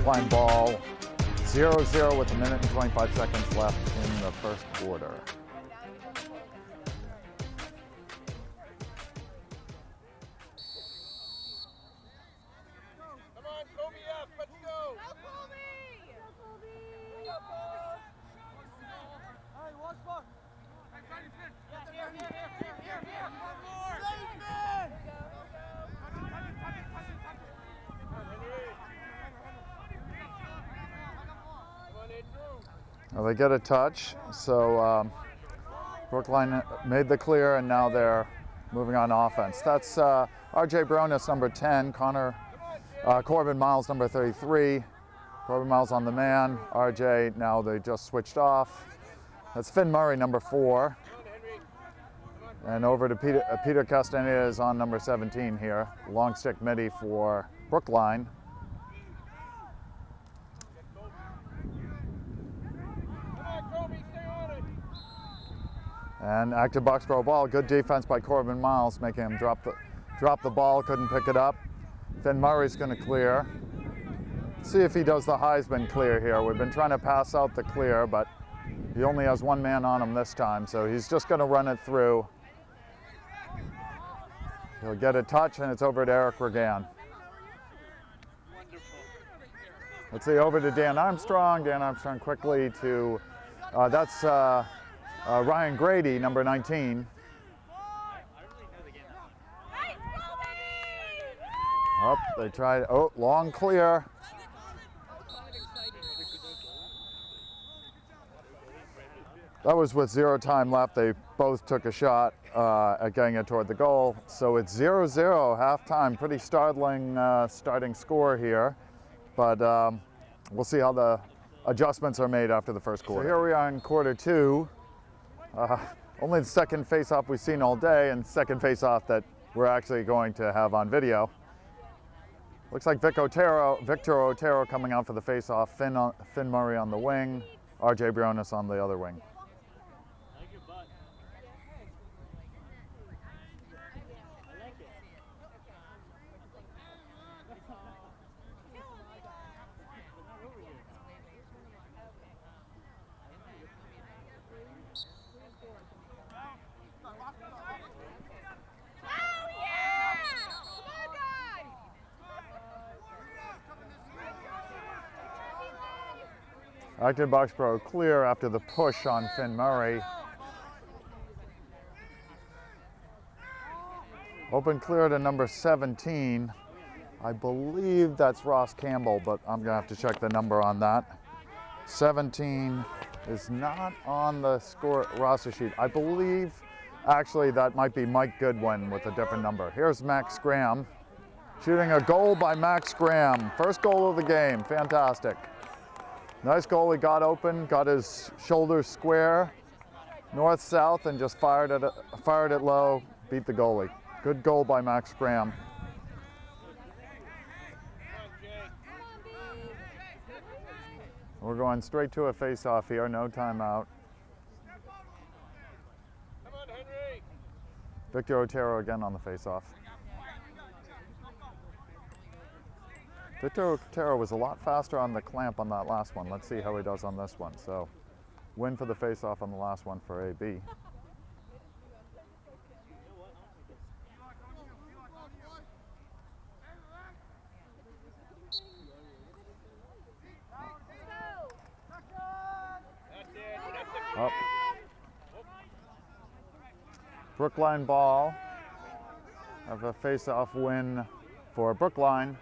Brookline ball, 0-0 with 1 minute and 25 seconds left in the first quarter. Well, they get a touch, so Brookline made the clear, and now they're moving on offense. That's RJ Bronis, number 10, Corbin Miles, number 33. Corbin Miles on the man, RJ, now they just switched off. That's Finn Murray, number 4. And over to Peter Castaneda is on number 17 here. Long stick midi for Brookline. And Acton Boxborough ball, good defense by Corbin Miles, making him drop the ball, couldn't pick it up. Finn Murray's gonna clear. See if he does the Heisman clear here. We've been trying to pass out the clear, but he only has 1 man on him this time, so he's just gonna run it through. He'll get a touch, and it's over to Eric Regan. Let's see, over to Dan Armstrong. Dan Armstrong quickly to, that's Ryan Grady, number 19. Oh, they tried, long clear. That was with 0 time left. They both took a shot at getting it toward the goal. So it's 0-0 halftime. Pretty startling starting score here. But we'll see how the adjustments are made after the first quarter. So here we are in quarter 2. Only the second face-off we've seen all day, and second face-off that we're actually going to have on video. Looks like Victor Otero coming out for the face-off. Finn Murray on the wing. RJ Bronis on the other wing. Acton Boxborough clear after the push on Finn Murray. Open clear to number 17. I believe that's Ross Campbell, but I'm gonna have to check the number on that. 17 is not on the score roster sheet. I believe actually that might be Mike Goodwin with a different number. Here's Max Graham, shooting a goal by Max Graham. First goal of the game, fantastic. Nice goal, he got open, got his shoulders square, north-south, and just fired it low, beat the goalie. Good goal by Max Graham. We're going straight to a face-off here, no timeout. Victor Otero again on the face-off. Victor Otero was a lot faster on the clamp on that last one. Let's see how he does on this one. So, win for the face-off on the last one for AB. Up. Brookline ball. Have a face-off win for Brookline.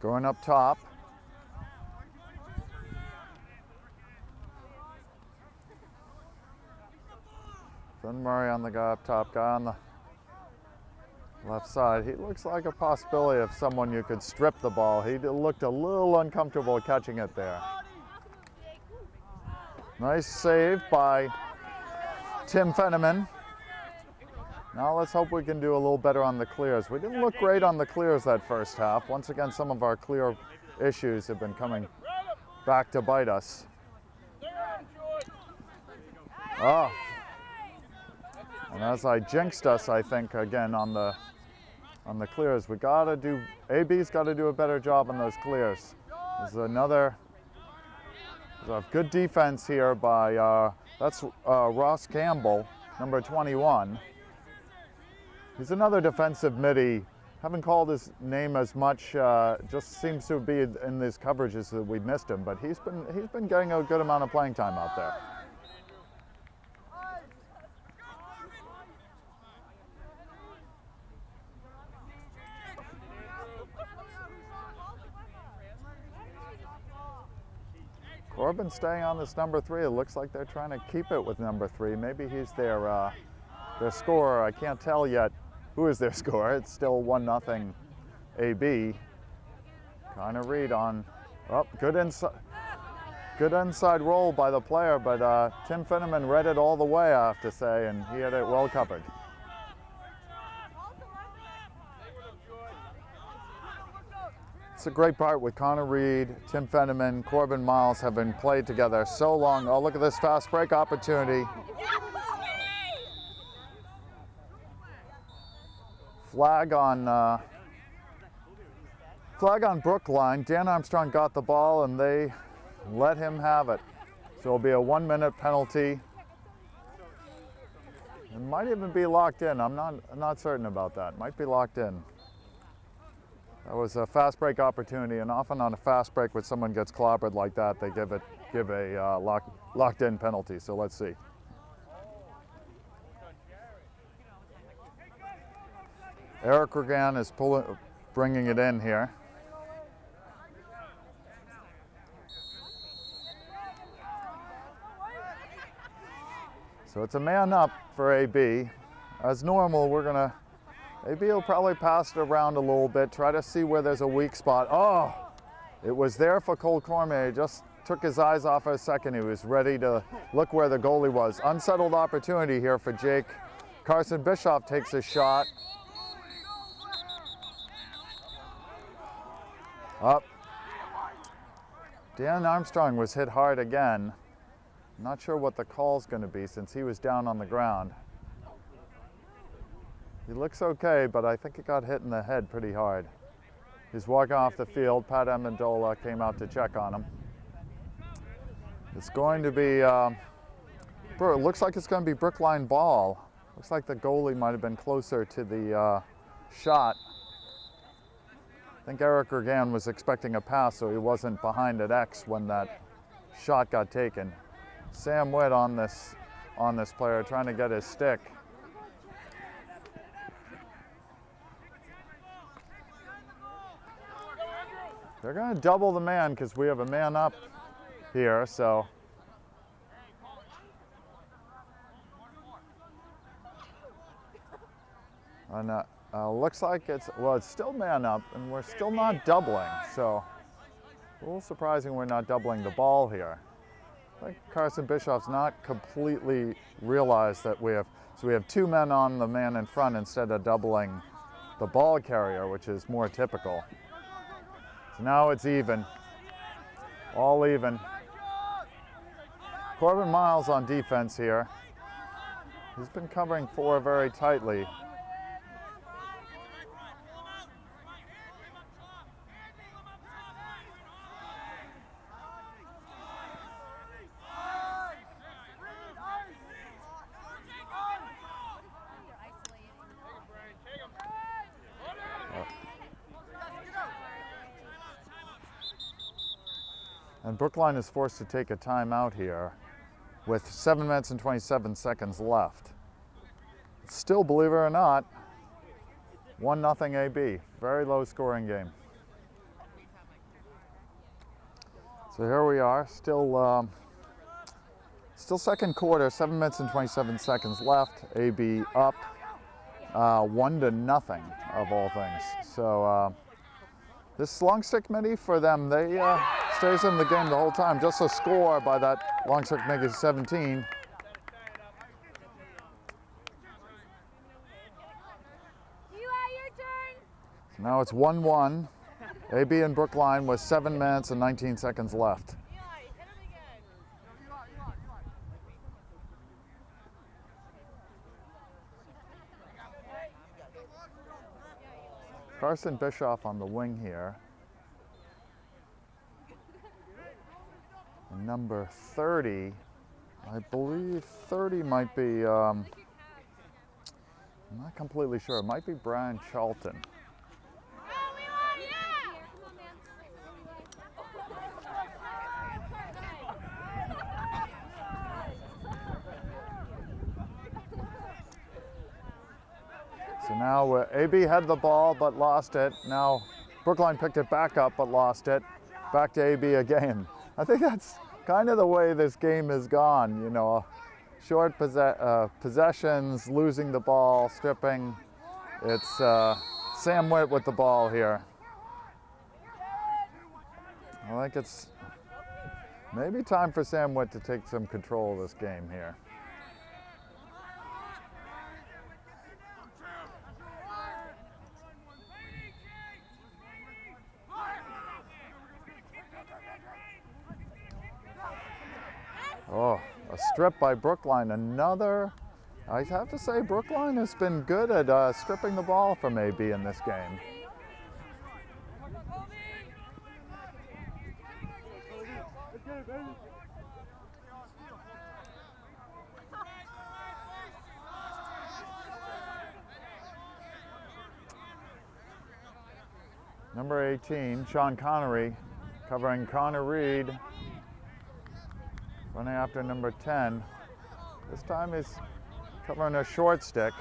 Going up top. Finn Murray on the guy up top, guy on the left side. He looks like a possibility of someone you could strip the ball. He looked a little uncomfortable catching it there. Nice save by Tim Fenneman. Now let's hope we can do a little better on the clears. We didn't look great on the clears that first half. Once again, some of our clear issues have been coming back to bite us. Oh. And as I jinxed us, I think, again on the clears, AB's got to do a better job on those clears. There's a good defense here by, that's Ross Campbell, number 21. He's another defensive midi. Haven't called his name as much, just seems to be in these coverages that we missed him, but he's been getting a good amount of playing time out there. Corbin staying on this number 3. It looks like they're trying to keep it with number 3. Maybe he's their scorer. I can't tell yet who is their scorer. It's still 1-0 AB. Kind of read on, good inside roll by the player, but Tim Finneman read it all the way, I have to say, and he had it well covered. It's a great part with Connor Reed, Tim Fenneman, Corbin Miles have been played together so long. Oh, look at this fast break opportunity. Flag on Brookline. Dan Armstrong got the ball and they let him have it. So it'll be a 1-minute penalty. It might even be locked in. I'm not certain about that. Might be locked in. That was a fast break opportunity, and often on a fast break when someone gets clobbered like that, they give a locked in penalty. So let's see. Eric Regan is bringing it in here. So it's a man up for AB. As normal, AB will probably pass it around a little bit, try to see where there's a weak spot. Oh, it was there for Cole Cormier. He just took his eyes off for a second. He was ready to look where the goalie was. Unsettled opportunity here for Jake. Carson Bischoff takes a shot. Up. Dan Armstrong was hit hard again. Not sure what the call's going to be since he was down on the ground. He looks okay, but I think he got hit in the head pretty hard. He's walking off the field. Pat Amendola came out to check on him. It's going to be, it looks like it's going to be Brookline ball. Looks like the goalie might have been closer to the shot. I think Eric Regan was expecting a pass, so he wasn't behind at X when that shot got taken. Sam Witt on this player trying to get his stick. They're going to double the man because we have a man up here, so. And looks like it's still man up and we're still not doubling, so a little surprising we're not doubling the ball here. I think Carson Bischoff's not completely realized that we have 2 men on the man in front instead of doubling the ball carrier, which is more typical. So now it's even, all even. Corbin Miles on defense here. He's been covering 4 very tightly. And Brookline is forced to take a timeout here with 7 minutes and 27 seconds left. Still, believe it or not, 1-0 AB. Very low scoring game. So here we are, still second quarter, 7 minutes and 27 seconds left. AB up 1-0 of all things. So this long stick midi for them, they stays in the game the whole time. Just a score by that long stick midi 17. Now it's 1-1. AB and Brookline with 7 minutes and 19 seconds left. Carson Bischoff on the wing here. And number 30, I believe 30 might be, I'm not completely sure, it might be Brian Charlton. So now AB had the ball but lost it. Now Brookline picked it back up but lost it. Back to AB again. I think that's kind of the way this game has gone, you know, short possessions, losing the ball, stripping. It's Sam Witt with the ball here. I think it's maybe time for Sam Witt to take some control of this game here. Oh, a strip by Brookline. Another, I have to say, Brookline has been good at stripping the ball from AB in this game. Number 18, Sean Connery, covering Connor Reed. Running after number 10. This time he's covering a short stick.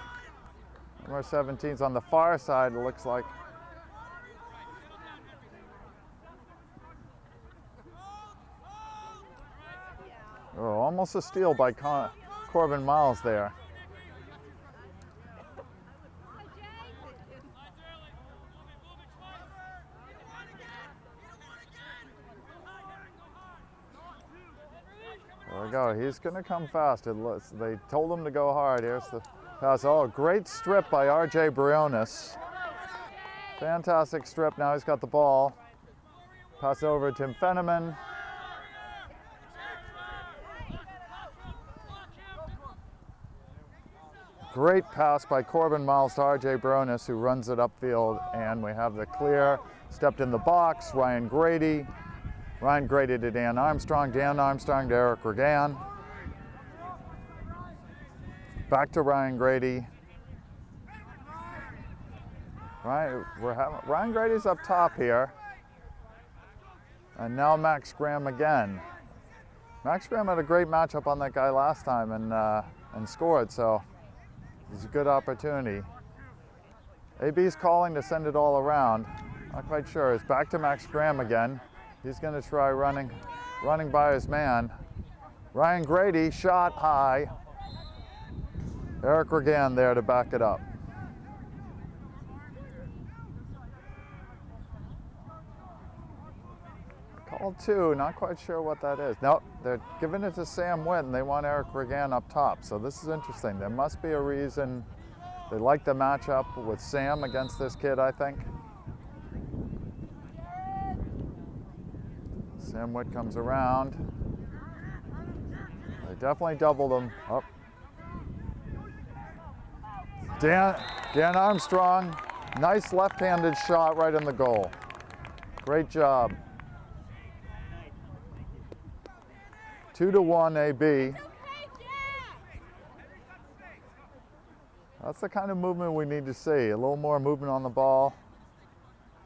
Number 17's on the far side, it looks like. Oh, almost a steal by Corbin Miles there. There we go. He's going to come fast. They told him to go hard. Here's the pass. Oh, great strip by RJ Briones. Fantastic strip. Now he's got the ball. Pass over to Tim Fenneman. Great pass by Corbin Miles to RJ Briones, who runs it upfield. And we have the clear. Stepped in the box. Ryan Grady. Ryan Grady to Dan Armstrong to Eric Regan. Back to Ryan Grady. Ryan Grady's up top here. And now Max Graham again. Max Graham had a great matchup on that guy last time and scored, so it's a good opportunity. AB's calling to send it all around. Not quite sure. It's back to Max Graham again. He's going to try running by his man. Ryan Grady, shot high. Eric Regan there to back it up. Call 2, not quite sure what that is. Nope, they're giving it to Sam Witt and they want Eric Regan up top. So this is interesting. There must be a reason. They like the matchup with Sam against this kid, I think. Sam Witt comes around. They definitely doubled him. Oh. Dan Armstrong, nice left-handed shot right in the goal. Great job. 2-1 AB. That's the kind of movement we need to see. A little more movement on the ball.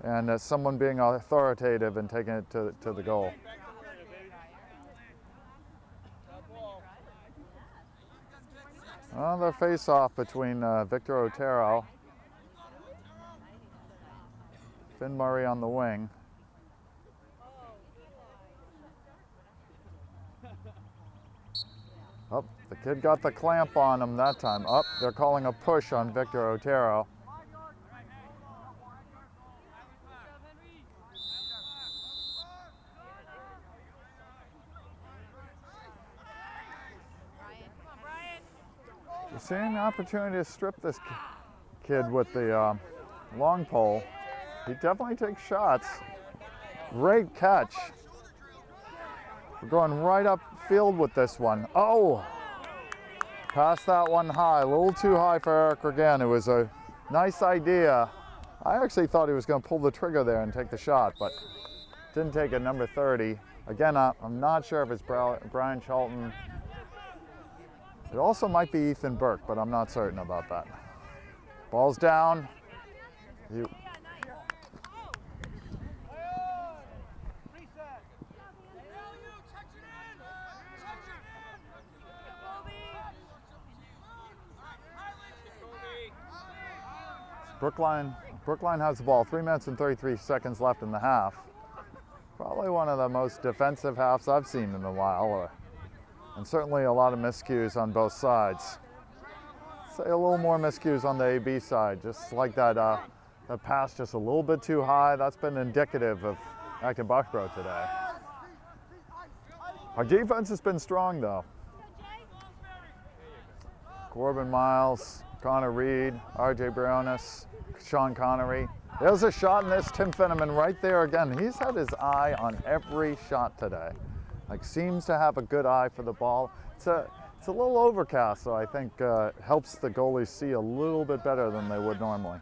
And someone being authoritative and taking it to the goal. Another face-off between Victor Otero, Finn Murray on the wing. Oh, the kid got the clamp on him that time. Oh, they're calling a push on Victor Otero. We're seeing an opportunity to strip this kid with the long pole. He definitely takes shots. Great catch. We're going right up field with this one. Oh! Passed that one high, a little too high for Eric Regan. It was a nice idea. I actually thought he was going to pull the trigger there and take the shot, but didn't take it. Number 30. Again, I'm not sure if it's Brian Charlton. It also might be Ethan Burke, but I'm not certain about that. Ball's down. Brookline has the ball. 3 minutes and 33 seconds left in the half. Probably one of the most defensive halves I've seen in a while, and certainly a lot of miscues on both sides. Say a little more miscues on the AB side, just like that pass just a little bit too high. That's been indicative of Acton Boxborough today. Our defense has been strong though. Corbin Miles, Connor Reed, RJ Briones, Sean Connery. There's a shot in this. Tim Finneman right there again. He's had his eye on every shot today. Like, seems to have a good eye for the ball. It's a little overcast, so I think helps the goalies see a little bit better than they would normally.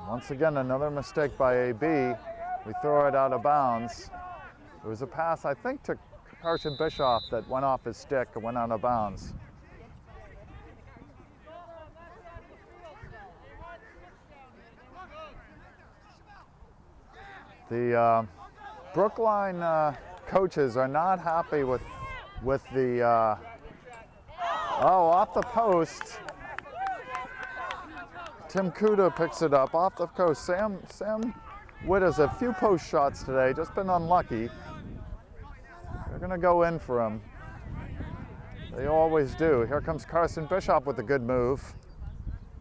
Once again, another mistake by AB. We throw it out of bounds. It was a pass, I think, to Carson Bischoff that went off his stick and went out of bounds. The Brookline coaches are not happy with the off the post. Tim Kuda picks it up off the coast. Sam Witt has a few post shots today, just been unlucky. They're gonna go in for him. They always do. Here comes Carson Bischoff with a good move.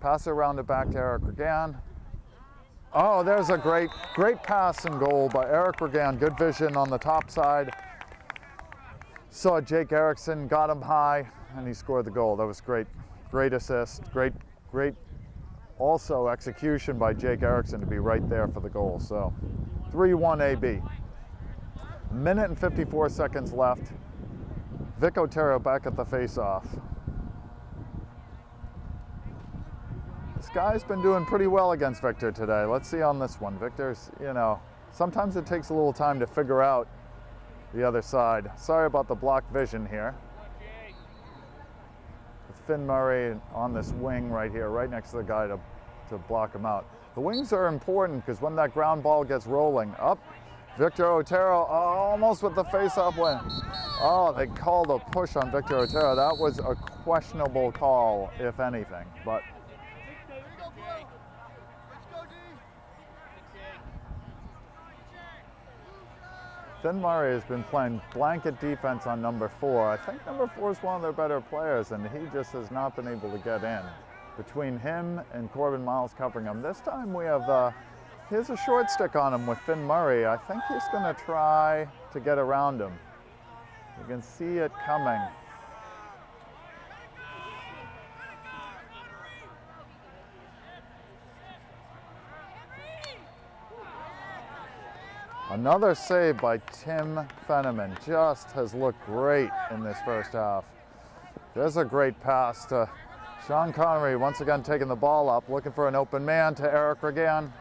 Pass it around the back to Eric Regan. Oh, there's a great pass and goal by Eric Regan. Good vision on the top side. Saw Jake Erickson, got him high, and he scored the goal. That was great. Great assist. Great also execution by Jake Erickson to be right there for the goal. So 3-1 AB. Minute and 54 seconds left. Vic Otero back at the face-off. This guy's been doing pretty well against Victor today. Let's see on this one. Victor's, sometimes it takes a little time to figure out the other side. Sorry about the blocked vision here. With Finn Murray on this wing right here, right next to the guy to block him out. The wings are important because when that ground ball gets rolling up, Victor Otero almost with the face-off win. Oh, they called a push on Victor Otero. That was a questionable call, if anything. But Finn Murray has been playing blanket defense on number 4. I think number 4 is one of their better players, and he just has not been able to get in. Between him and Corbin Miles covering him. This time we have, here's a short stick on him with Finn Murray. I think he's going to try to get around him. You can see it coming. Another save by Tim Fenneman. Just has looked great in this first half. There's a great pass to Sean Connery, once again taking the ball up, looking for an open man to Eric Regan.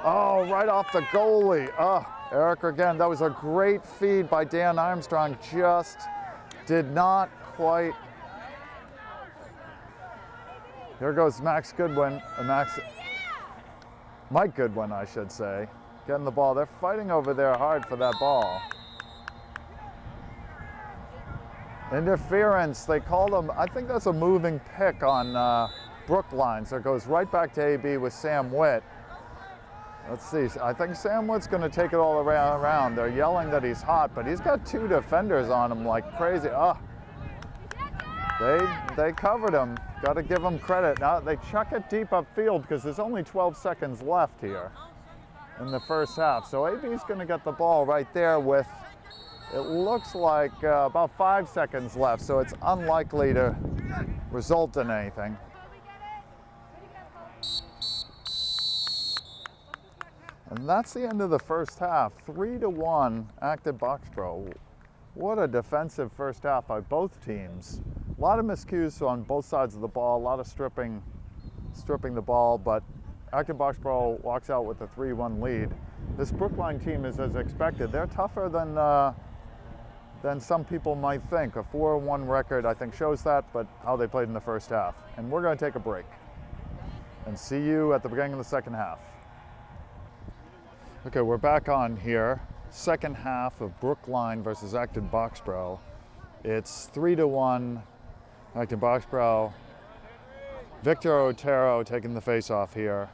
Oh, right off the goalie. Oh, Eric Regan. That was a great feed by Dan Armstrong. Just did not quite. Here goes Mike Goodwin, I should say, getting the ball. They're fighting over there hard for that ball. Interference, they called him, I think that's a moving pick on Brookline, so it goes right back to AB with Sam Witt. Let's see, I think Sam Witt's gonna take it all around. They're yelling that he's hot, but he's got 2 defenders on him like crazy. Oh, they covered him. Gotta give him credit. Now they chuck it deep upfield because there's only 12 seconds left here. in the first half. So AB's going to get the ball right there with, it looks like about 5 seconds left, so it's unlikely to result in anything. And that's the end of the first half. 3-1 Acton Boxborough. What a defensive first half by both teams. A lot of miscues on both sides of the ball, a lot of stripping the ball, but Acton Boxborough walks out with a 3-1 lead. This Brookline team is as expected. They're tougher than some people might think. A 4-1 record, I think, shows that, but how they played in the first half. And we're going to take a break and see you at the beginning of the second half. Okay, we're back on here. Second half of Brookline versus Acton Boxborough. It's 3-1 Acton Boxborough. Victor Otero taking the face-off here.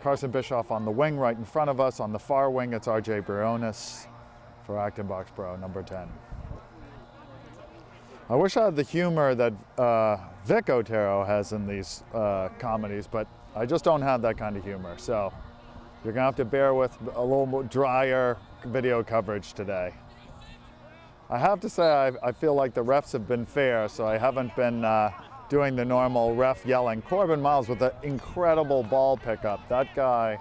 Carson Bischoff on the wing right in front of us. On the far wing, it's RJ Briones for Acton Boxborough, number 10. I wish I had the humor that Vic Otero has in these comedies, but I just don't have that kind of humor. So you're gonna have to bear with a little more drier video coverage today. I have to say I feel like the refs have been fair, so I haven't been doing the normal ref yelling. Corbin Miles with an incredible ball pickup. That guy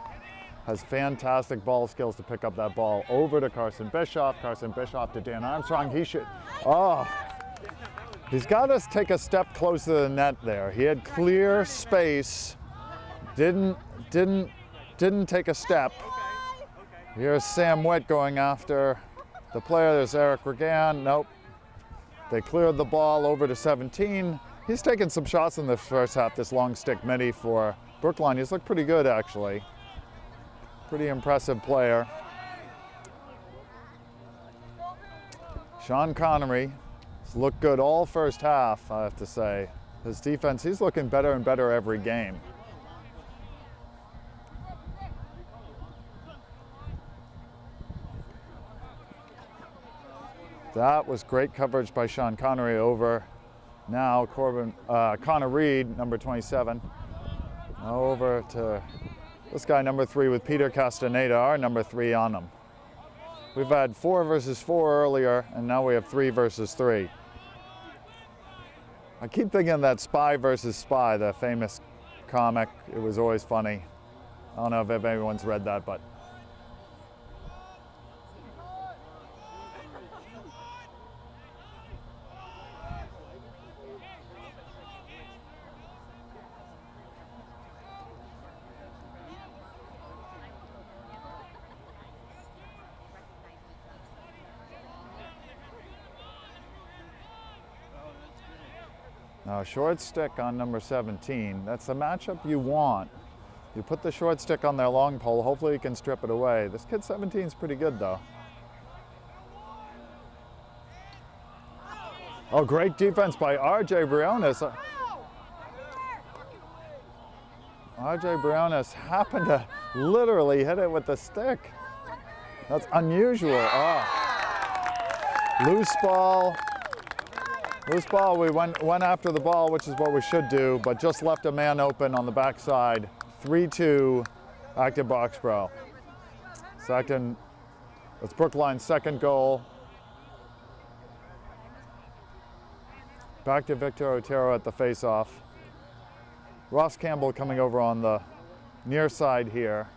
has fantastic ball skills to pick up that ball. Over to Carson Bischoff. Carson Bischoff to Dan Armstrong. He's got to take a step closer to the net there. He had clear space. Didn't take a step. Here's Sam Witt going after the player. There's Eric Regan. Nope. They cleared the ball over to 17. He's taken some shots in the first half, this long stick midi for Brookline. He's looked pretty good, actually. Pretty impressive player. Sean Connery has looked good all first half, I have to say. His defense, he's looking better and better every game. That was great coverage by Sean Connery over. Now Connor Reed, number 27. Over to this guy, number 3, with Peter Castaneda, our number 3 on him. We've had 4 versus 4 earlier, and now we have 3 versus 3. I keep thinking of that Spy versus Spy, the famous comic. It was always funny. I don't know if anyone's read that, but now, short stick on number 17. That's the matchup you want. You put the short stick on their long pole, hopefully you can strip it away. This kid 17 is pretty good though. Oh, great defense by RJ Briones. RJ Briones happened to literally hit it with the stick. That's unusual. Loose ball. Loose ball, we went after the ball, which is what we should do, but just left a man open on the backside. 3-2, Acton Boxborough. That's Brookline's second goal. Back to Victor Otero at the face-off. Ross Campbell coming over on the near side here.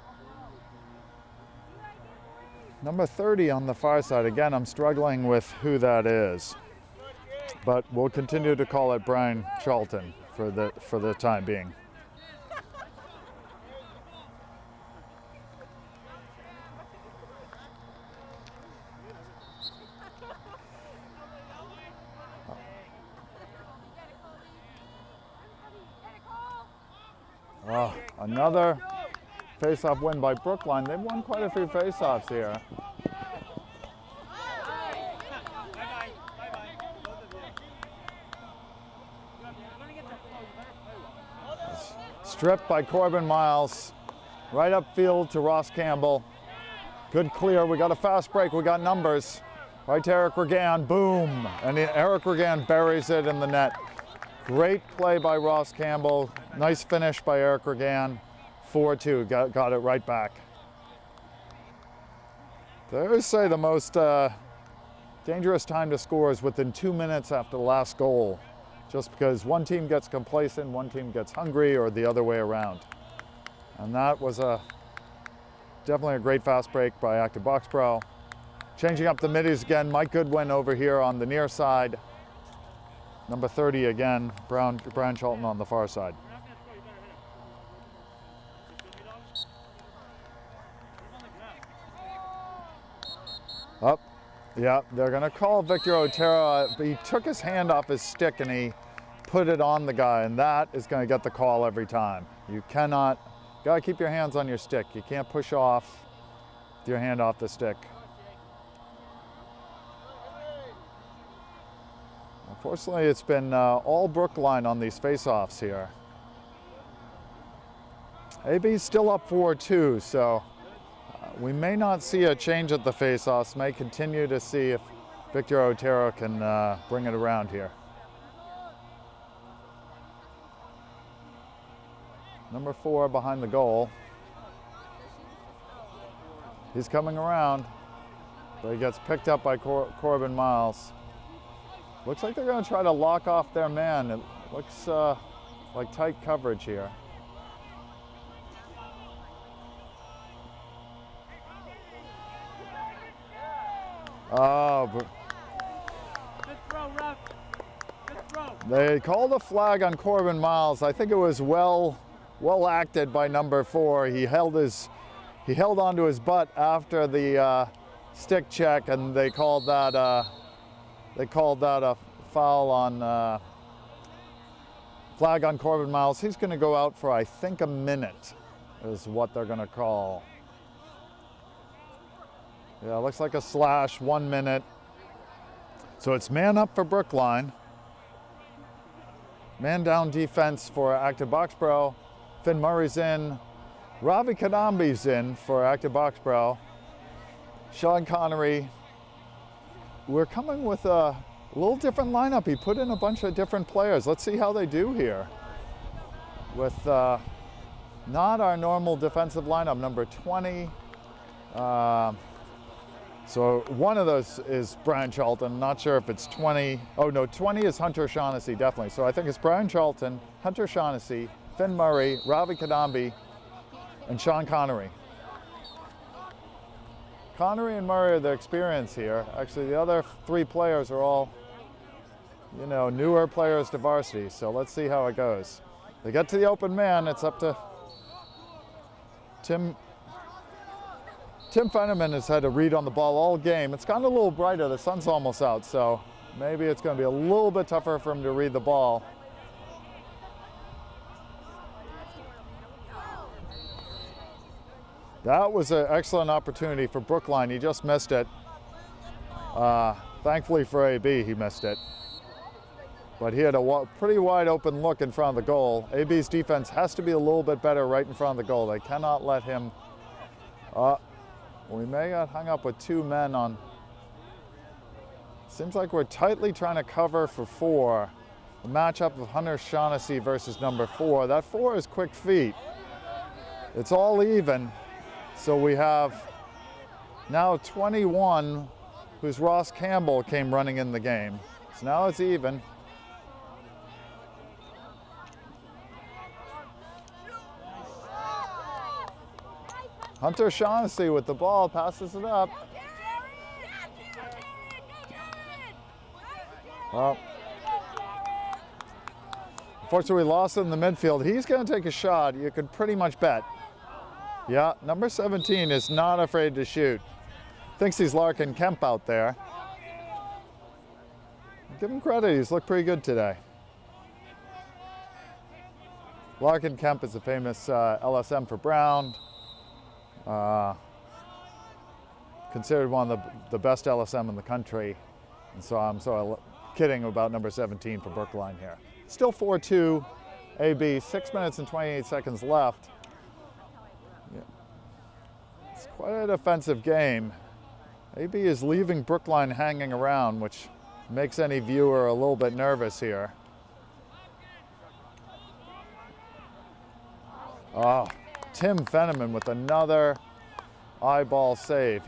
Number 30 on the far side. Again, I'm struggling with who that is, but we'll continue to call it Brian Charlton for the time being. Another face-off win by Brookline. They've won quite a few face-offs here. Stripped by Corbin Miles. Right upfield to Ross Campbell. Good clear. We got a fast break. We got numbers. Right to Eric Regan. Boom. And Eric Regan buries it in the net. Great play by Ross Campbell. Nice finish by Eric Regan. 4-2. Got it right back. They always say the most dangerous time to score is within 2 minutes after the last goal, just because one team gets complacent, one team gets hungry, or the other way around. And that was definitely a great fast break by Acton Boxborough. Changing up the middies again, Mike Goodwin over here on the near side. Number 30 again, Brian Charlton on the far side. Up, yeah, they're gonna call Victor Otero. He took his hand off his stick and he put it on the guy, and that is gonna get the call every time. You gotta keep your hands on your stick. You can't push off with your hand off the stick. Unfortunately, it's been all Brookline on these face-offs here. AB's still up 4-2, so we may not see a change at the face-offs. May continue to see if Victor Otero can bring it around here. Number 4 behind the goal. He's coming around, but he gets picked up by Corbin Miles. Looks like they're going to try to lock off their man. It looks like tight coverage here. Oh, they called a flag on Corbin Miles. I think it was well acted by number 4. He held onto his butt after the stick check, and they called that a foul on flag on Corbin Miles. He's going to go out for, I think, a minute is what they're going to call. Yeah, looks like a slash, 1 minute. So it's man up for Brookline. Man down defense for Acton Boxborough. Finn Murray's in. Ravi Kadambi's in for Acton Boxborough. Sean Connery. We're coming with a little different lineup. He put in a bunch of different players. Let's see how they do here. With not our normal defensive lineup, number 20. So one of those is Brian Charlton. Not sure if it's 20. Oh no, 20 is Hunter Shaughnessy, definitely. So I think it's Brian Charlton, Hunter Shaughnessy, Finn Murray, Ravi Kadambi, and Sean Connery. Connery and Murray are the experience here. Actually, the other 3 players are all, newer players to Varsity. So let's see how it goes. They get to the open man. It's up to Tim Fenneman has had a read on the ball all game. It's gotten a little brighter. The sun's almost out, so maybe it's going to be a little bit tougher for him to read the ball. That was an excellent opportunity for Brookline. He just missed it. Thankfully for AB, he missed it. But he had a pretty wide open look in front of the goal. AB's defense has to be a little bit better right in front of the goal. They cannot let him... we may have hung up with 2 men on... Seems like we're tightly trying to cover for 4. The matchup of Hunter Shaughnessy versus number 4. That 4 is quick feet. It's all even. So we have now 21, who's Ross Campbell, came running in the game. So now it's even. Hunter Shaughnessy with the ball, passes it up. Well, unfortunately, we lost it in the midfield. He's going to take a shot, you could pretty much bet. Yeah, number 17 is not afraid to shoot. Thinks he's Larkin Kemp out there. Give him credit, he's looked pretty good today. Larkin Kemp is a famous LSM for Brown. Considered one of the best LSM in the country. And so I'm sort of kidding about number 17 for Brookline here. Still 4-2 AB, 6 minutes and 28 seconds left. Yeah. It's quite a defensive game. AB is leaving Brookline hanging around, which makes any viewer a little bit nervous here. Oh, Tim Fenneman with another eyeball save.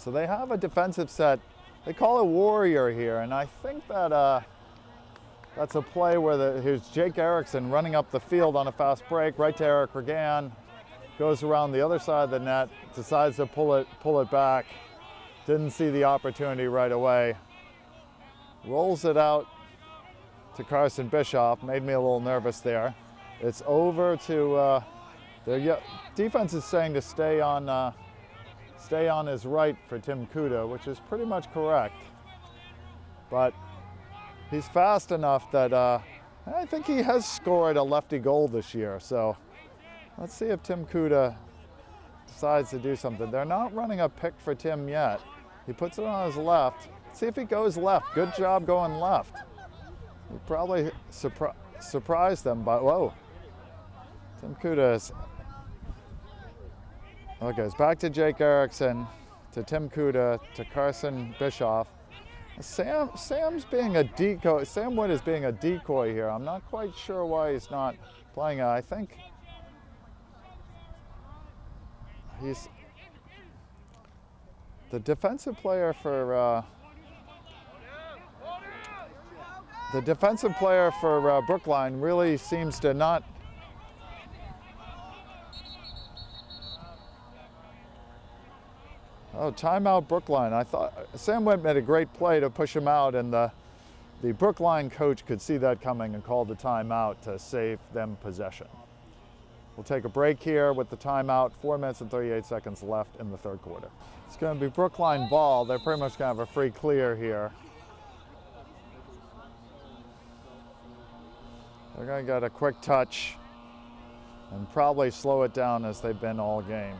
So they have a defensive set. They call it Warrior here, and I think that that's a play where here's Jake Erickson running up the field on a fast break, right to Eric Regan, goes around the other side of the net, decides to pull it back. Didn't see the opportunity right away. Rolls it out to Carson Bischoff, made me a little nervous there. It's over to, their defense is saying to stay on his right for Tim Kuda, which is pretty much correct. But he's fast enough that I think he has scored a lefty goal this year. So let's see if Tim Kuda decides to do something. They're not running a pick for Tim yet. He puts it on his left. See if he goes left. Good job going left. He probably surprised them by, whoa. Tim Kuda is, okay, it's back to Jake Erickson, to Tim Kuda, to Carson Bischoff. Sam's being a decoy. Sam Wood is being a decoy here. I'm not quite sure why he's not playing it. I think he's the defensive player for Brookline really seems to not. Oh, timeout Brookline. I thought Sam Wood made a great play to push him out, and the Brookline coach could see that coming and called the timeout to save them possession. We'll take a break here with the timeout. 4 minutes and 38 seconds left in the third quarter. It's going to be Brookline ball. They're pretty much going to have a free clear here. They're going to get a quick touch and probably slow it down as they've been all game.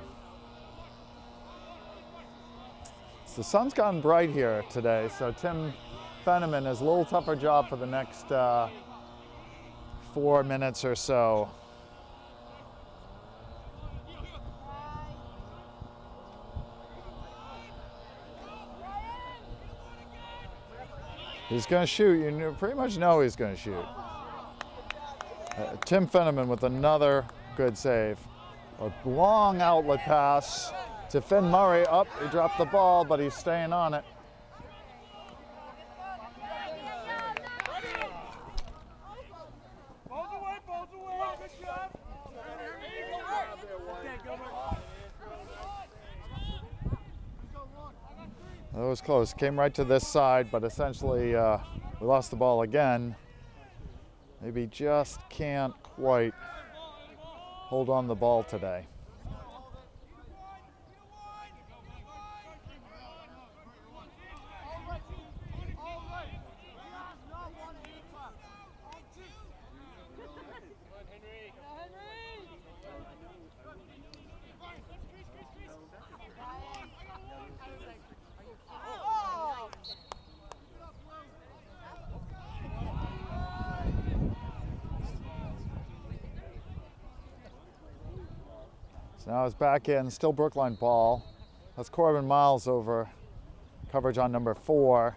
The sun's gotten bright here today, so Tim Fenneman has a little tougher job for the next 4 minutes or so. He's going to shoot. You pretty much know he's going to shoot. Tim Fenneman with another good save. A long outlet pass to Finn Murray. Up, he dropped the ball, but he's staying on it. That was close. Came right to this side, but essentially we lost the ball again. Maybe just can't quite hold on the ball today. Now it's back in, still Brookline ball. That's Corbin Miles over coverage on number 4.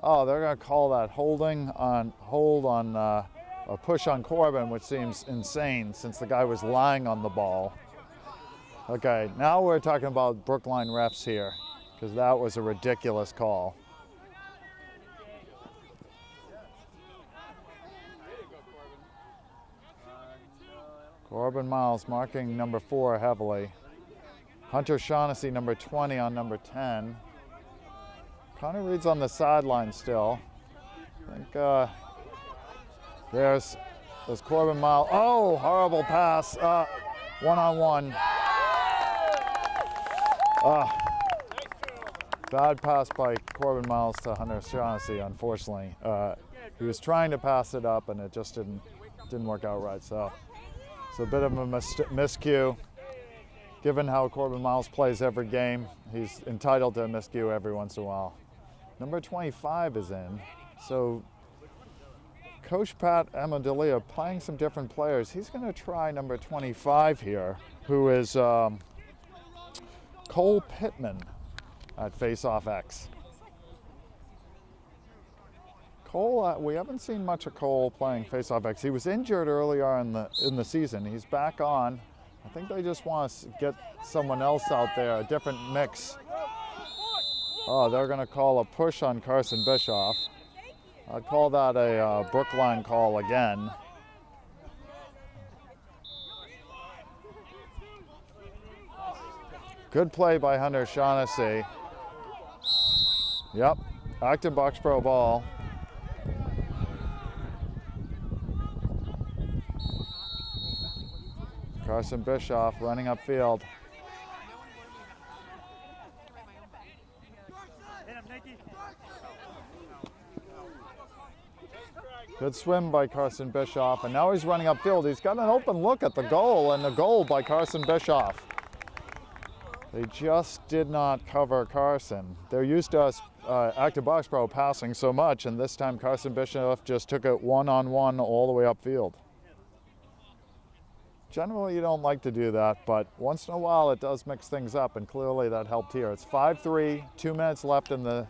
Oh, they're going to call that hold on a push on Corbin, which seems insane since the guy was lying on the ball. Okay, now we're talking about Brookline refs here because that was a ridiculous call. Corbin Miles marking number 4 heavily. Hunter Shaughnessy, number 20 on number 10. Connor Reed's on the sideline still. I think there's Corbin Miles. Oh, horrible pass. One-on-one. Bad pass by Corbin Miles to Hunter Shaughnessy, unfortunately. He was trying to pass it up and it just didn't work out right. So a bit of a miscue. Given how Corbin Miles plays every game, he's entitled to a miscue every once in a while. Number 25 is in. So Coach Pat Amendolia playing some different players. He's going to try number 25 here, who is Cole Pittman at Face-Off X. Cole, we haven't seen much of Cole playing faceoff X. He was injured earlier in the season. He's back on. I think they just want to get someone else out there, a different mix. Oh, they're going to call a push on Carson Bischoff. I'd call that a Brookline call again. Good play by Hunter Shaughnessy. Yep, Acton Boxborough ball. Carson Bischoff running upfield. Good swim by Carson Bischoff, and now he's running upfield. He's got an open look at the goal, and the goal by Carson Bischoff. They just did not cover Carson. They're used to us, Acton Boxborough, passing so much, and this time Carson Bischoff just took it one-on-one all the way upfield. Generally, you don't like to do that, but once in a while it does mix things up, and clearly that helped here. It's 5-3, 2 minutes left in the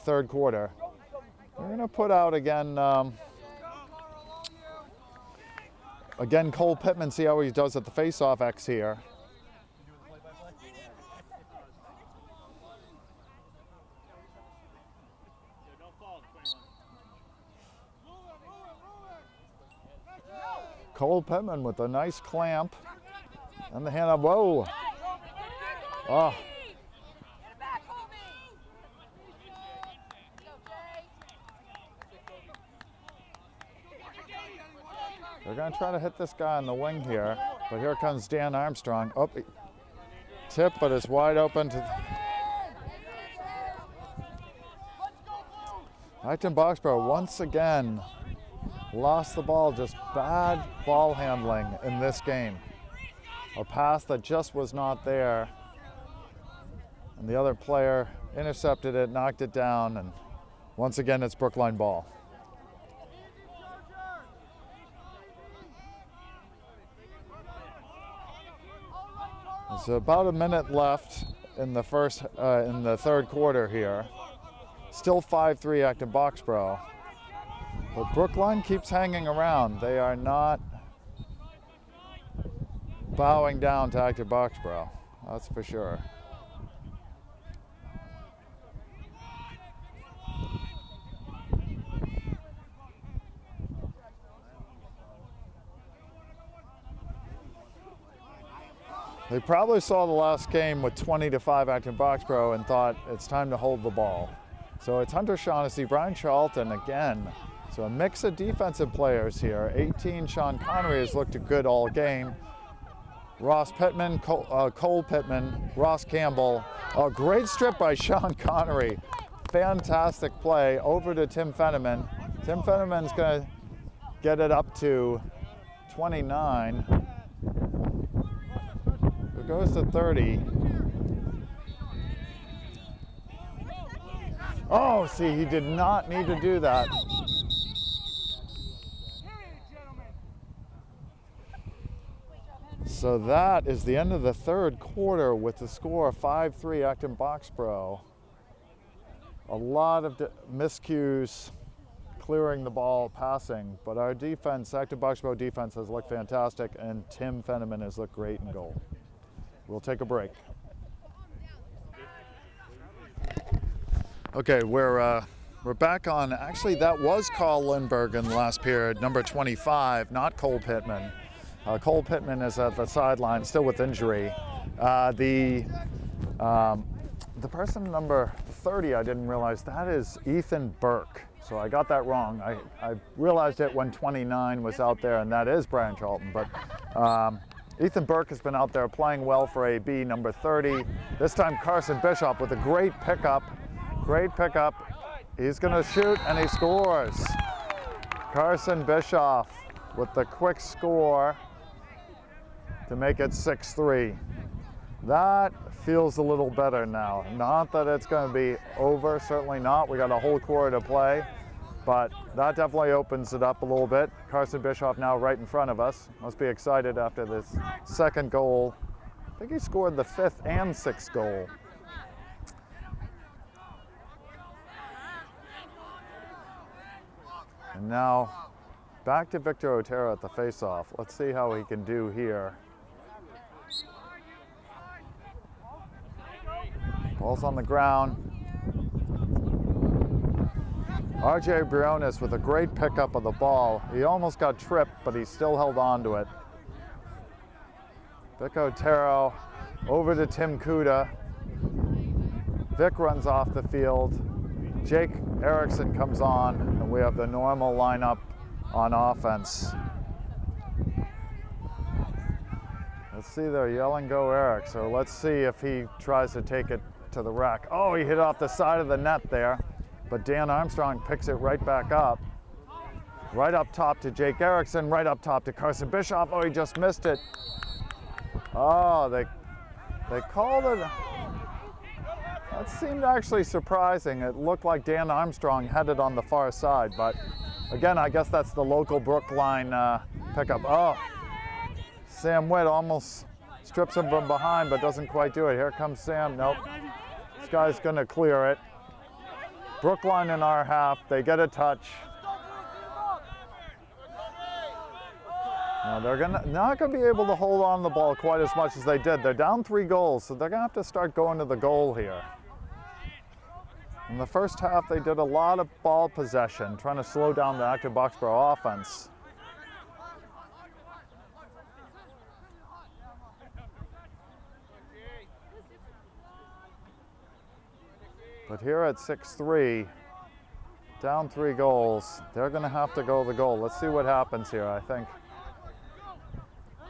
third quarter. We're going to put out again, Cole Pittman, see how he does at the face-off X here. Cole Pittman with a nice clamp and the hand up. Whoa! Oh. They're going to try to hit this guy on the wing here, but here comes Dan Armstrong. Oh, tip, but it's wide open to Acton Boxborough once again lost the ball. Just bad ball handling in this game. A pass that just was not there, and the other player intercepted it, knocked it down, and once again it's Brookline ball. There's about a minute left in the third quarter here. Still 5-3 Acton Boxborough. But Brookline keeps hanging around. They are not bowing down to Acton Boxborough, that's for sure. They probably saw the last game with 20-5 Acton Boxborough and thought it's time to hold the ball. So it's Hunter Shaughnessy, Brian Charlton again. So a mix of defensive players here. 18, Sean Connery has looked good all game. Ross Pittman, Cole Pittman, Ross Campbell. A great strip by Sean Connery. Fantastic play over to Tim Fenneman. Tim Fenneman's gonna get it up to 29. It goes to 30. Oh, see, he did not need to do that. So that is the end of the third quarter with the score of 5-3 Acton Boxborough. A lot of miscues, clearing the ball, passing, but our defense, Acton Boxborough defense, has looked fantastic, and Tim Fenneman has looked great in goal. We'll take a break. Okay, we're back on. Actually, that was Carl Lindbergh in the last period, number 25, not Cole Pittman. Cole Pittman is at the sideline, still with injury. The person number 30, I didn't realize, that is Ethan Burke. So I got that wrong. I realized it when 29 was out there, and that is Brian Charlton. But Ethan Burke has been out there playing well for AB, number 30. This time Carson Bischoff with a great pickup. Great pickup. He's going to shoot, and he scores. Carson Bischoff with the quick score to make it 6-3. That feels a little better now. Not that it's going to be over, certainly not. We got a whole quarter to play, but that definitely opens it up a little bit. Carson Bischoff now right in front of us. Must be excited after this second goal. I think he scored the 5th and 6th goal. And now back to Victor Otero at the face-off. Let's see how he can do here. Ball's on the ground. RJ Briones with a great pickup of the ball. He almost got tripped, but he still held on to it. Vic Otero over to Tim Kuda. Vic runs off the field. Jake Erickson comes on, and we have the normal lineup on offense. Let's see, they're yelling, "Go Eric." So let's see if he tries to take it to the rack. Oh, he hit off the side of the net there, but Dan Armstrong picks it right back up. Right up top to Jake Erickson, right up top to Carson Bischoff. Oh, he just missed it. Oh, they called it. That seemed actually surprising. It looked like Dan Armstrong had it on the far side, but again, I guess that's the local Brookline pickup. Oh, Sam Witt almost strips him from behind, but doesn't quite do it. Here comes Sam. Nope. This guy's gonna clear it. Brookline in our half. They get a touch. Now they're not gonna be able to hold on the ball quite as much as they did. They're down 3 goals, so they're gonna have to start going to the goal here. In the first half, they did a lot of ball possession, trying to slow down the Acton Boxborough offense. But here at 6-3, down 3 goals, they're going to have to go the goal. Let's see what happens here, I think.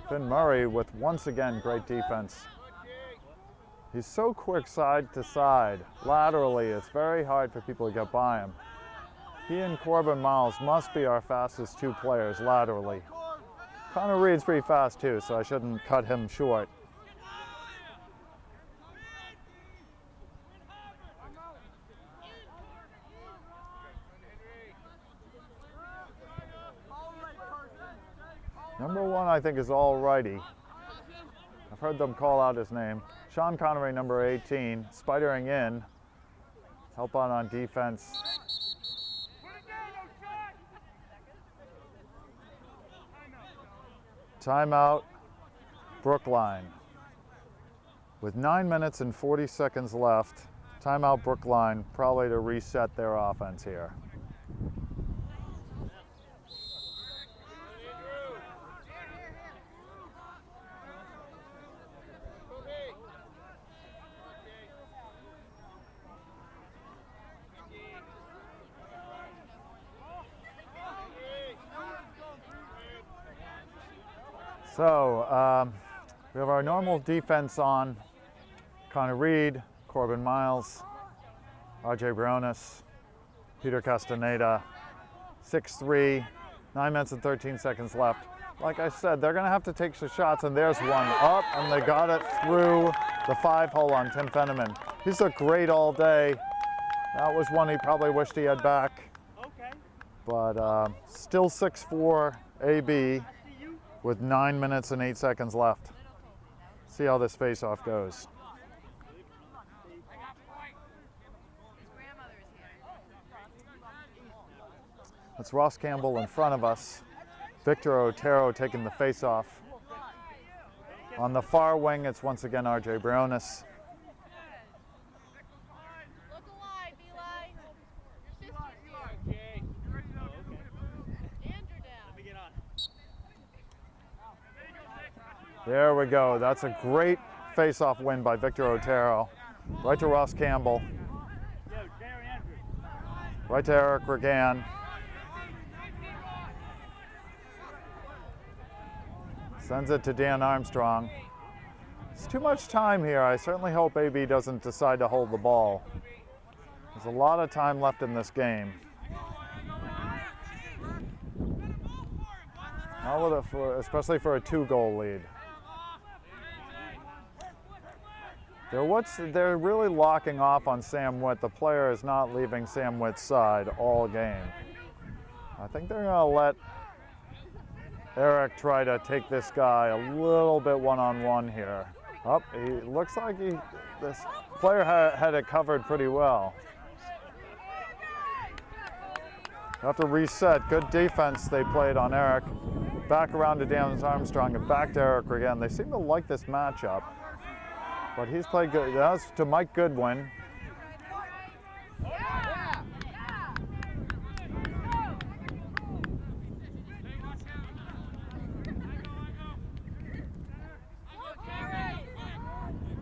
Finn Murray with, once again, great defense. He's so quick side to side. Laterally, it's very hard for people to get by him. He and Corbin Miles must be our fastest 2 players laterally. Connor Reed's pretty fast too, so I shouldn't cut him short. Number 1, I think, is all righty. I've heard them call out his name. Sean Connery, number 18, spidering in. Help on defense. Timeout, Brookline. With 9 minutes and 40 seconds left, timeout Brookline, probably to reset their offense here. So we have our normal defense on. Connor Reed, Corbin Miles, RJ Briones, Peter Castaneda. 6-3, 9 minutes and 13 seconds left. Like I said, they're going to have to take some shots, and there's one up, and they got it through the 5-hole on Tim Fenneman. He's looked great all day. That was one he probably wished he had back. But still 6-4 AB. With 9 minutes and 8 seconds left. See how this face-off goes. That's Ross Campbell in front of us. Victor Otero taking the face-off. On the far wing, it's once again RJ Briones. There we go. That's a great face-off win by Victor Otero. Right to Ross Campbell. Right to Eric Regan. Sends it to Dan Armstrong. It's too much time here. I certainly hope AB doesn't decide to hold the ball. There's a lot of time left in this game. Especially for a 2-goal lead. They're really locking off on Sam Witt. The player is not leaving Sam Witt's side all game. I think they're going to let Eric try to take this guy a little bit one-on-one here. Oh, he looks like this player had it covered pretty well. Have to reset. Good defense they played on Eric. Back around to Dan Armstrong and back to Eric again. They seem to like this matchup, but he's played good. That's to Mike Goodwin.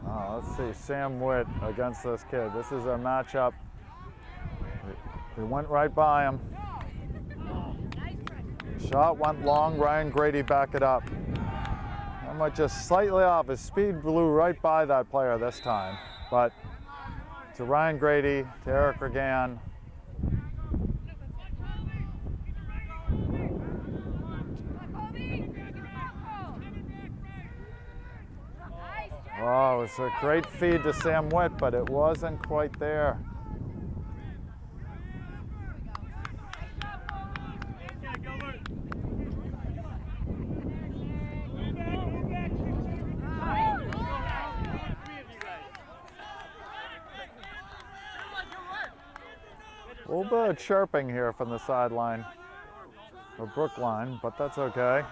Oh, let's see, Sam Witt against this kid. This is a matchup. He went right by him. Shot went long, Ryan Grady back it up. That might just slightly off. His speed blew right by that player this time. But to Ryan Grady, to Eric Regan. Oh, it was a great feed to Sam Witt, but it wasn't quite there. A little bit of chirping here from the sideline of Brookline, but that's okay.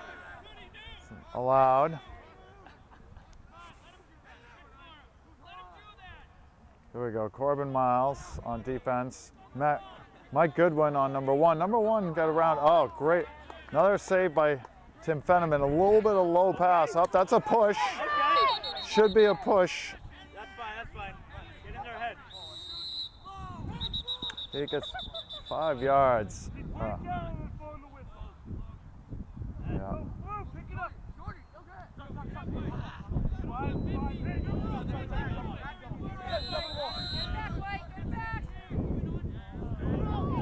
It's allowed. Here we go, Corbin Miles on defense. Mike Goodwin on number one. Number one got around, oh great. Another save by Tim Fenneman, a little bit of low pass. Up, that's a push. Should be a push. That's fine. Get in their head. He gets 5 yards. Yeah.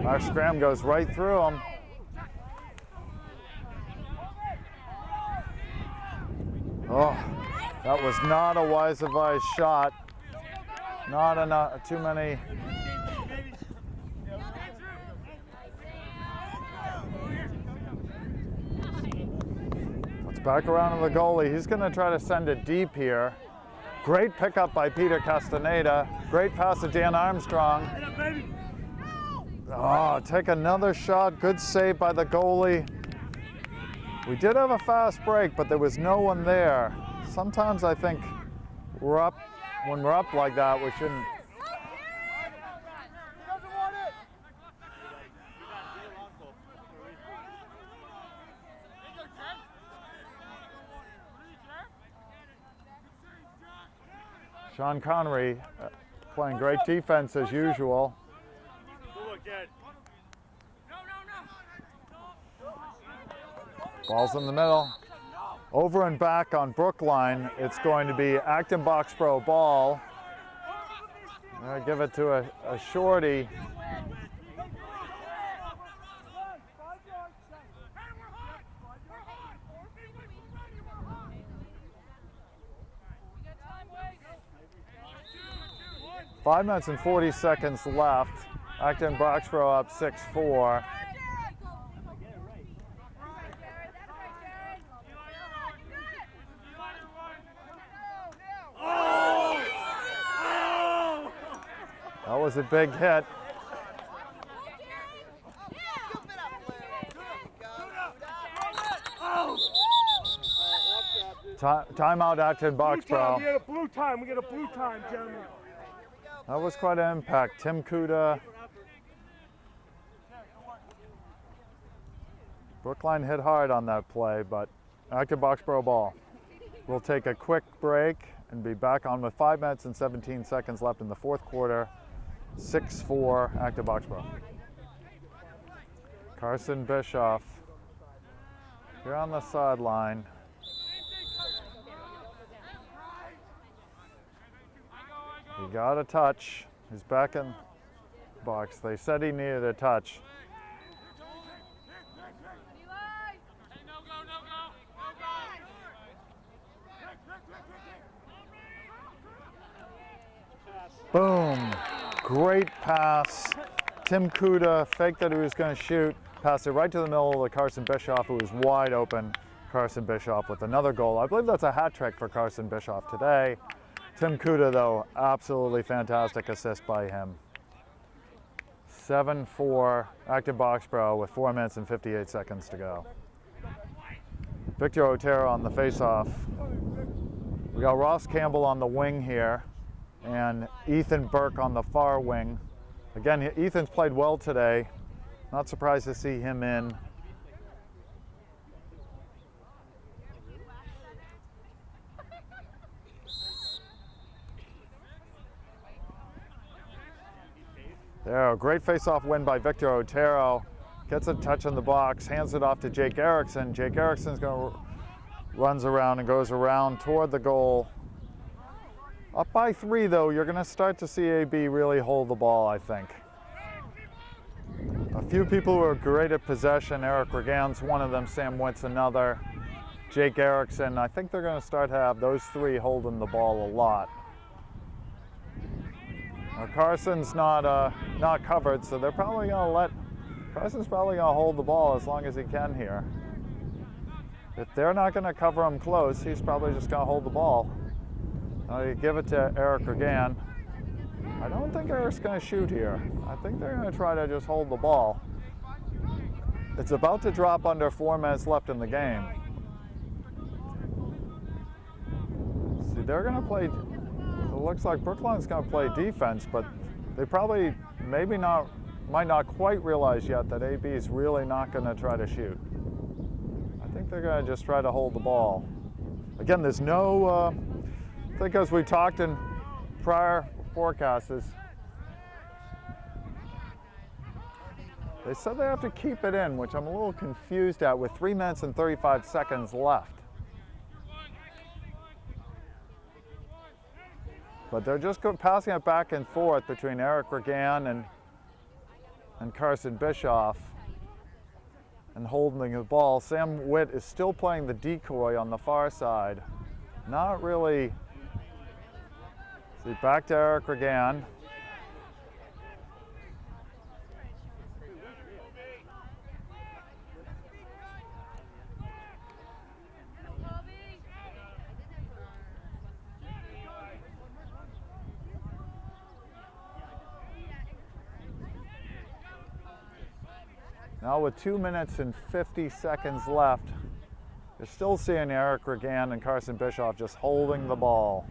Our scram goes right through him. Oh, that was not a wise advised shot. Not enough, too many. Let's back around to the goalie. He's going to try to send it deep here. Great pickup by Peter Castaneda. Great pass to Dan Armstrong. Oh, take another shot. Good save by the goalie. We did have a fast break, but there was no one there. Sometimes I think when we're up like that, we shouldn't. Sean Connery playing great defense as usual. Ball's in the middle. Over and back on Brookline, it's going to be Acton Boxborough ball. Give it to a shorty. Five minutes and 40 seconds left. Acton Boxborough up 6-4. That was a big hit. Timeout, Acton Boxborough. We get a blue time. We get a blue time, gentlemen. That was quite an impact. Tim Kuda. Brookline hit hard on that play, but Acton Boxborough ball. We'll take a quick break and be back on with 5 minutes and 17 seconds left in the fourth quarter. 6-4, Acton Boxborough. Carson Bischoff here on the sideline. He got a touch. He's back in the box. They said he needed a touch. Boom. Great pass. Tim Kuda faked that he was going to shoot. Passed it right to the middle of Carson Bischoff, who was wide open. Carson Bischoff with another goal. I believe that's a hat trick for Carson Bischoff today. Tim Kuda, though, absolutely fantastic assist by him. 7-4 Acton Boxborough with 4 minutes and 58 seconds to go. Victor Otero on the faceoff. We got Ross Campbell on the wing here and Ethan Burke on the far wing. Again, Ethan's played well today. Not surprised to see him in. There, a great face-off win by Victor Otero. Gets a touch in the box, hands it off to Jake Erickson. Jake Erickson's runs around and goes around toward the goal. Up by 3 though, you're gonna start to see AB really hold the ball, I think. A few people who are great at possession. Eric Regan's one of them, Sam Witt's another. Jake Erickson, I think they're gonna start to have those 3 holding the ball a lot. Now Carson's not covered, so they're probably gonna Carson's probably gonna hold the ball as long as he can here. If they're not gonna cover him close, he's probably just gonna hold the ball. Now you give it to Eric Regan. I don't think Eric's gonna shoot here. I think they're gonna try to just hold the ball. It's about to drop under 4 minutes left in the game. See, they're gonna play, it looks like Brookline's gonna play defense, but they probably, might not quite realize yet that AB is really not gonna try to shoot. I think they're gonna just try to hold the ball. Again, there's no, I think as we talked in prior forecasts, they said they have to keep it in, which I'm a little confused at with 3 minutes and 35 seconds left. But they're just passing it back and forth between Eric Regan and Carson Bischoff and holding the ball. Sam Witt is still playing the decoy on the far side. Not really. See, back to Eric Regan. Now with 2 minutes and 50 seconds left, you're still seeing Eric Regan and Carson Bischoff just holding the ball.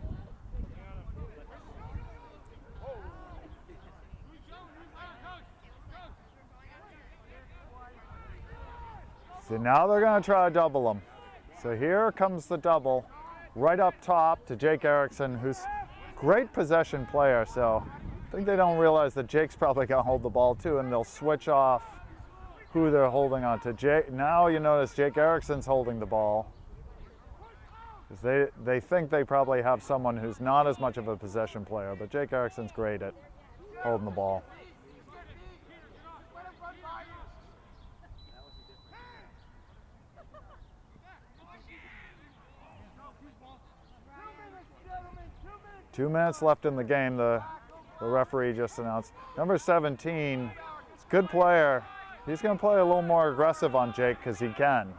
So now they're going to try to double them. So here comes the double, right up top to Jake Erickson, who's a great possession player. So I think they don't realize that Jake's probably going to hold the ball too, and they'll switch off who they're holding on to. Jake, now you notice Jake Erickson's holding the ball, because they think they probably have someone who's not as much of a possession player, but Jake Erickson's great at holding the ball. Two minutes left in the game, the referee just announced. Number 17, it's a good player. He's going to play a little more aggressive on Jake because he can.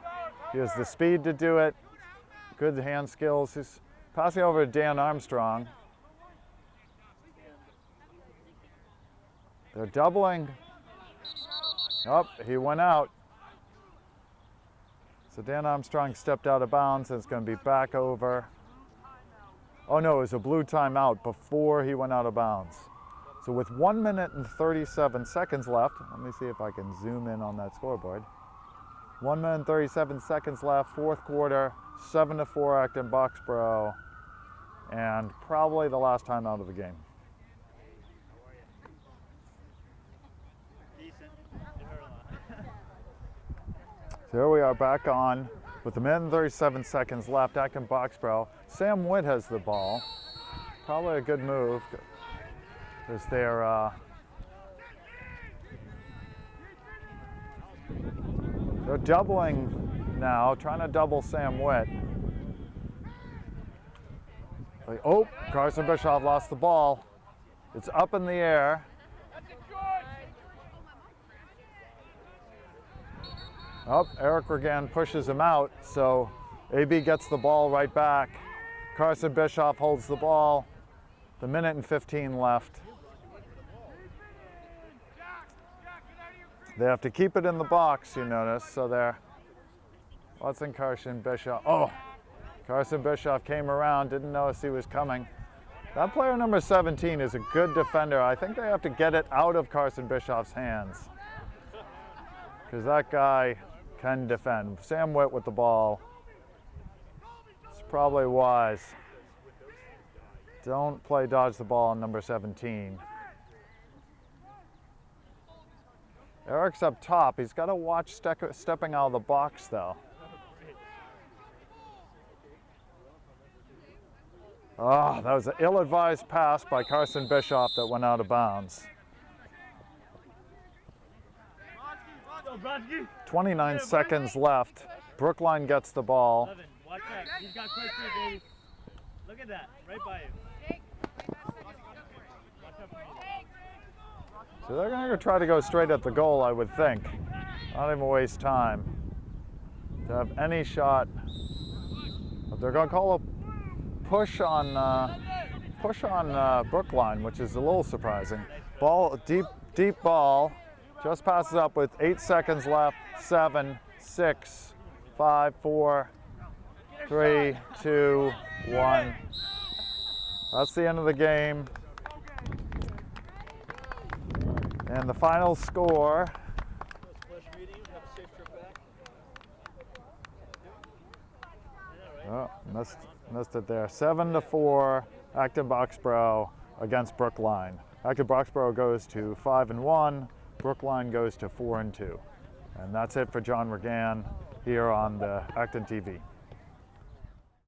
He has the speed to do it, good hand skills. He's passing over to Dan Armstrong. They're doubling. Oh, he went out. So Dan Armstrong stepped out of bounds and it's going to be back over. Oh no, it was a blue timeout before he went out of bounds. So with 1 minute and 37 seconds left, let me see if I can zoom in on that scoreboard. 1 minute and 37 seconds left, fourth quarter, 7-4 Acton Boxborough, and probably the last time out of the game. So here we are back on with 1 minute and 37 seconds left, Acton Boxborough. Sam Witt has the ball. Probably a good move, because they're doubling now, trying to double Sam Witt. Oh, Carson Bischoff lost the ball. It's up in the air. Oh, Eric Regan pushes him out, so AB gets the ball right back. Carson Bischoff holds the ball. The minute and 15 left. They have to keep it in the box, you notice, so they're, watching Carson Bischoff. Oh, Carson Bischoff came around, didn't notice he was coming. That player number 17 is a good defender. I think they have to get it out of Carson Bischoff's hands, because that guy can defend. Sam Witt with the ball. It's probably wise. Don't play dodge the ball on number 17. Eric's up top. He's got to watch stepping out of the box, though. Oh, that was an ill-advised pass by Carson Bischoff that went out of bounds. 29 seconds left. Brookline gets the ball. 11. Watch that. He's got quick feet, baby. Look at that. Right by you. So they're going to try to go straight at the goal, I would think. Not even waste time to have any shot. But they're going to call a push on Brookline, which is a little surprising. Ball, deep ball, just passes up with 8 seconds left. 7, 6, 5, 4, 3, 2, 1. That's the end of the game. And the final score. Oh, missed it there. 7-4, Acton Boxborough against Brookline. Acton Boxborough goes to 5-1. Brookline goes to 4-2. And that's it for John Regan here on the ActonTV.